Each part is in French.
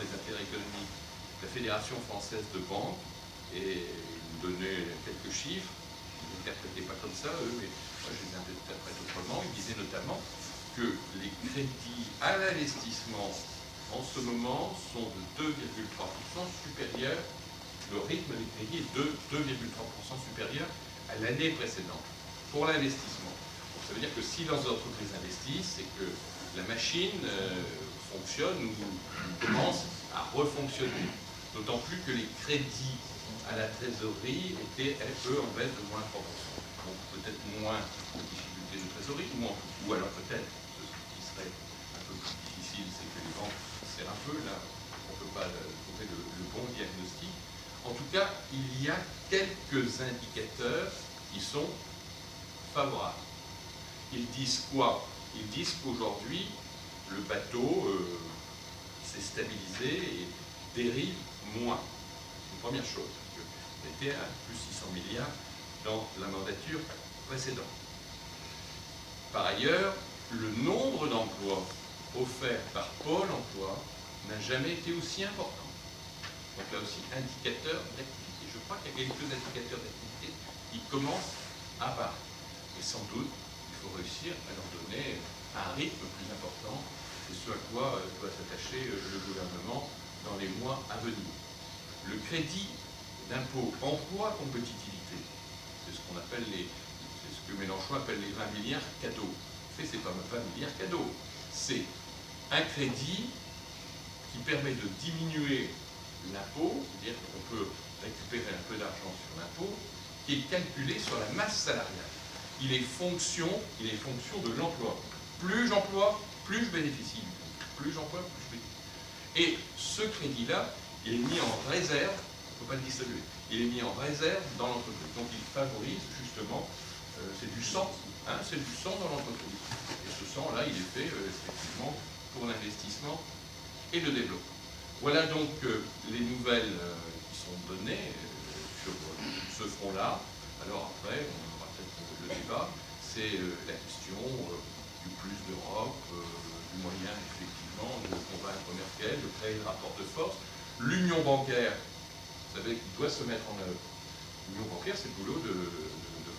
des intérêts économiques de la Fédération française de banque, et ils nous donnaient quelques chiffres. Ils n'interprétaient pas comme ça, eux, mais moi je les interprète autrement. Ils disaient notamment que les crédits à l'investissement en ce moment sont de 2,3% supérieurs, le rythme des crédits est de 2,3% supérieur à l'année précédente pour l'investissement. Ça veut dire que si les entreprises investissent, c'est que la machine fonctionne ou commence à refonctionner. D'autant plus que les crédits à la trésorerie étaient, eux, en baisse de moins 3%. Donc peut-être moins de difficultés de trésorerie, ou alors peut-être, ce qui serait un peu plus difficile, c'est que les banques serrent un peu, là, on ne peut pas trouver le bon diagnostic. En tout cas, il y a quelques indicateurs qui sont favorables. Ils disent quoi? Ils disent qu'aujourd'hui, le bateau s'est stabilisé et dérive moins. C'est une première chose. On était à plus 600 milliards dans la mandature précédente. Par ailleurs, le nombre d'emplois offerts par Pôle emploi n'a jamais été aussi important. Donc là aussi, indicateur d'activité. Je crois qu'il y a quelques indicateurs d'activité qui commencent à apparaître. Et sans doute, il faut réussir à leur donner un rythme plus important. C'est ce à quoi doit s'attacher le gouvernement dans les mois à venir. Le crédit d'impôt emploi compétitivité, c'est ce qu'on appelle c'est ce que Mélenchon appelle les 20 milliards cadeaux. En fait, c'est pas 20 milliards cadeaux. C'est un crédit qui permet de diminuer l'impôt, c'est-à-dire qu'on peut récupérer un peu d'argent sur l'impôt, qui est calculé sur la masse salariale. Il est fonction de l'emploi. Plus j'emploie, plus je bénéficie. Plus j'emploie, plus je bénéficie. Et ce crédit-là, il est mis en réserve, on ne peut pas le distribuer, il est mis en réserve dans l'entreprise. Donc il favorise justement, c'est du sang, hein, c'est du sang dans l'entreprise. Et ce sang-là, il est fait effectivement pour l'investissement et le développement. Voilà donc les nouvelles qui sont données sur ce front-là. Alors après, on aura peut-être le débat, c'est la question du plus d'Europe, du moyen effectivement de convaincre Merkel, de créer le rapport de force. L'union bancaire, vous savez, qui doit se mettre en œuvre. L'union bancaire, c'est le boulot de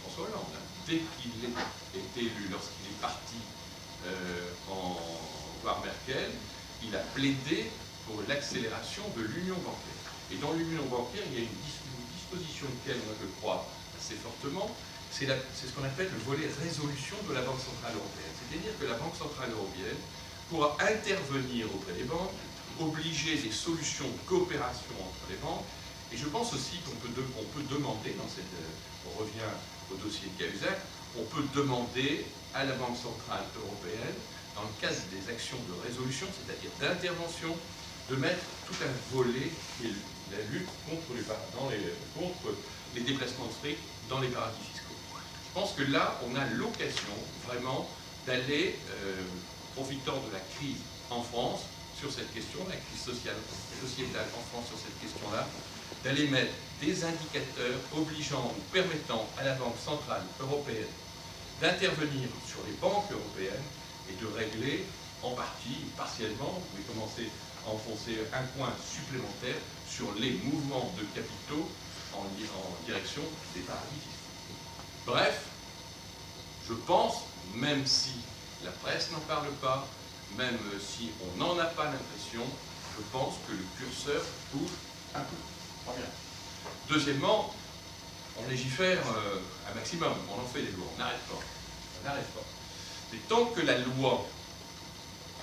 François Hollande. Hein. Dès qu'il est élu, lorsqu'il est parti voir Merkel, il a plaidé pour l'accélération de l'union bancaire. Et dans l'union bancaire, il y a une disposition auquel moi je crois assez fortement, c'est ce qu'on appelle le volet résolution de la Banque Centrale Européenne. C'est-à-dire que la Banque Centrale Européenne pourra intervenir auprès des banques, obliger des solutions de coopération entre les banques, et je pense aussi qu'on peut demander, on revient au dossier de Cahuzac, on peut demander à la Banque Centrale Européenne, dans le cadre des actions de résolution, c'est-à-dire d'intervention, de mettre tout un volet qui est la lutte contre les déplacements de fric dans les paradis fiscaux. Je pense que là, on a l'occasion vraiment d'aller, profitant de la crise en France, sur cette question, la crise sociétale en France sur cette question-là, d'aller mettre des indicateurs obligeant ou permettant à la Banque Centrale Européenne d'intervenir sur les banques européennes et de régler en partie, partiellement, vous pouvez commencer à enfoncer un point supplémentaire sur les mouvements de capitaux en direction des paradis fiscaux. Bref, je pense, même si la presse n'en parle pas, même si on n'en a pas l'impression, je pense que le curseur bouge un peu. Première. Deuxièmement, on légifère un maximum, on en fait des lois, on n'arrête pas. On n'arrête pas. Mais tant que la loi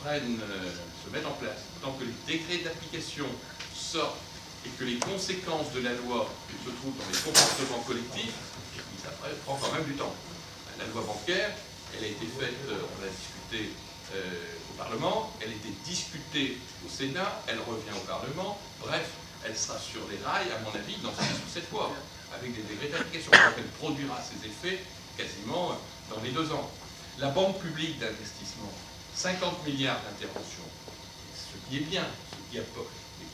se mette en place, tant que les décrets d'application sortent et que les conséquences de la loi se trouvent dans les comportements collectifs, ça prend quand même du temps. La loi bancaire, elle a été faite, on l'a discuté au Parlement, elle a été discutée au Sénat, elle revient au Parlement, bref, elle sera sur les rails, à mon avis, dans 6 ou 7 mois, avec des décrets d'application. Donc elle produira ses effets quasiment dans les 2 ans. La Banque publique d'investissement, 50 milliards d'interventions, ce qui est bien, ce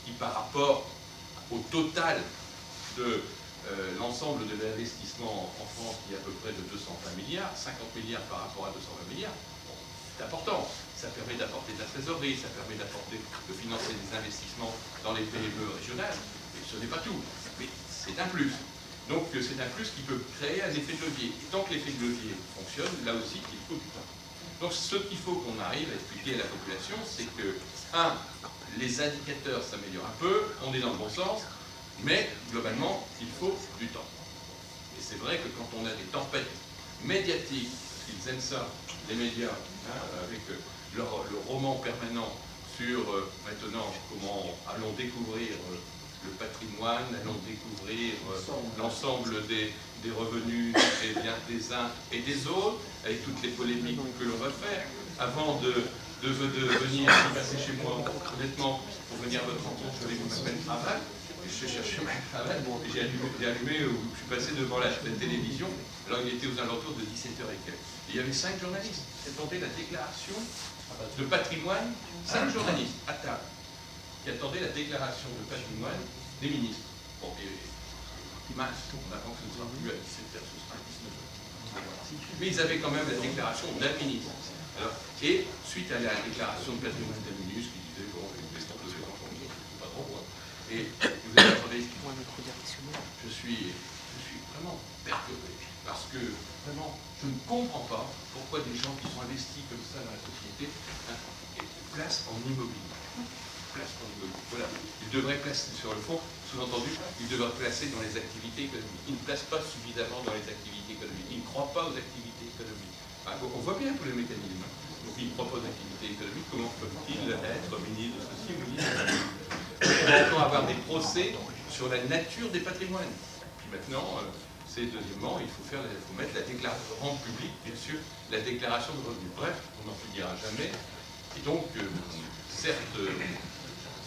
qui par rapport au total de l'ensemble de l'investissement en France, qui est à peu près de 220 milliards, 50 milliards par rapport à 220 milliards, bon, c'est important. Ça permet d'apporter de la trésorerie, ça permet de financer des investissements dans les PME régionales. Et ce n'est pas tout, mais c'est un plus. Donc c'est un plus qui peut créer un effet de levier. Et tant que l'effet de levier fonctionne, là aussi, il faut du temps. Donc ce qu'il faut qu'on arrive à expliquer à la population, c'est que, les indicateurs s'améliorent un peu, on est dans le bon sens, mais globalement, il faut du temps. Et c'est vrai que quand on a des tempêtes médiatiques, parce qu'ils aiment ça, les médias, avec le roman permanent sur maintenant comment allons découvrir le patrimoine, allons découvrir l'ensemble des revenus des biens des uns et des autres, avec toutes les polémiques que l'on va faire, avant de venir passer chez moi, honnêtement, pour venir à votre rencontre, je vais vous mettre une cravate, et je vais chercher ma cravate, et j'ai allumé, je suis passé devant la télévision, alors il était aux alentours de 17h et quelques. Et il y avait 5 journalistes qui attendaient la déclaration de patrimoine, 5 journalistes à table, qui attendaient la déclaration de patrimoine des ministres. Bon, et mince, on apprend que ce ne sera plus à 17h, ce sera à 19h. Mais ils avaient quand même la déclaration d'un ministre. Alors, et suite à la déclaration de patrimoine d'un ministre qui disait, bon, les gens de pas trop, quoi. Et vous avez entendu, je suis vraiment perturbé, parce que vraiment, je ne comprends pas pourquoi des gens qui sont investis comme ça dans la société placent en immobilier. Voilà. Ils devraient placer sur le fond, sous-entendu, ils devraient placer dans les activités économiques. Ils ne placent pas suffisamment dans les activités économiques. Ils ne croient pas aux activités économiques. On voit bien tous les mécanismes. Donc ils proposent d'activités économiques, comment peuvent-ils être ministres de ceci ou ministres de cela? On va encore avoir des procès sur la nature des patrimoines. Puis maintenant, c'est deuxièmement, il faut mettre la déclaration, rendre publique, bien sûr, la déclaration de revenus. Bref, on n'en finira jamais. Et donc, certes,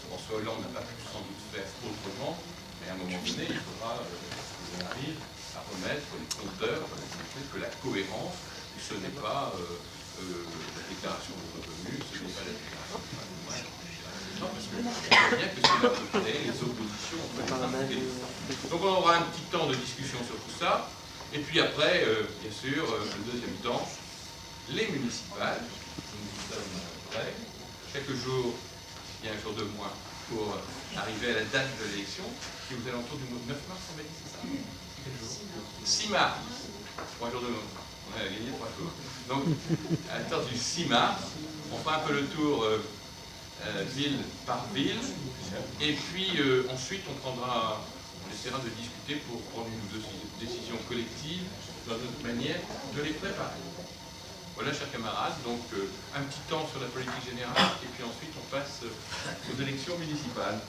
François Hollande n'a pas pu sans doute faire autrement, mais à un moment donné, il faudra qu'on arrive à remettre les compteurs, pour montrer que la cohérence, ce n'est pas la déclaration de revenus, ce n'est pas la déclaration de patrimoine. Parce que je vois bien que c'est là de créer les oppositions entre les uns et les autres. Donc on aura un petit temps de discussion sur tout ça, et puis après, bien sûr, le deuxième temps, les municipales, chaque jour, il y a un jour de moins pour arriver à la date de l'élection, qui vous alentours du 9 mars, on m'a dit, c'est ça? 6 mars, 3 jours de moins. On a gagné 3 jours. Donc, à partir du 6 mars, on fera un peu le tour ville par ville, et puis ensuite on essaiera de discuter pour prendre une ou deux décisions collectives dans notre manière de les préparer. Voilà, chers camarades, donc un petit temps sur la politique générale, et puis ensuite on passe aux élections municipales.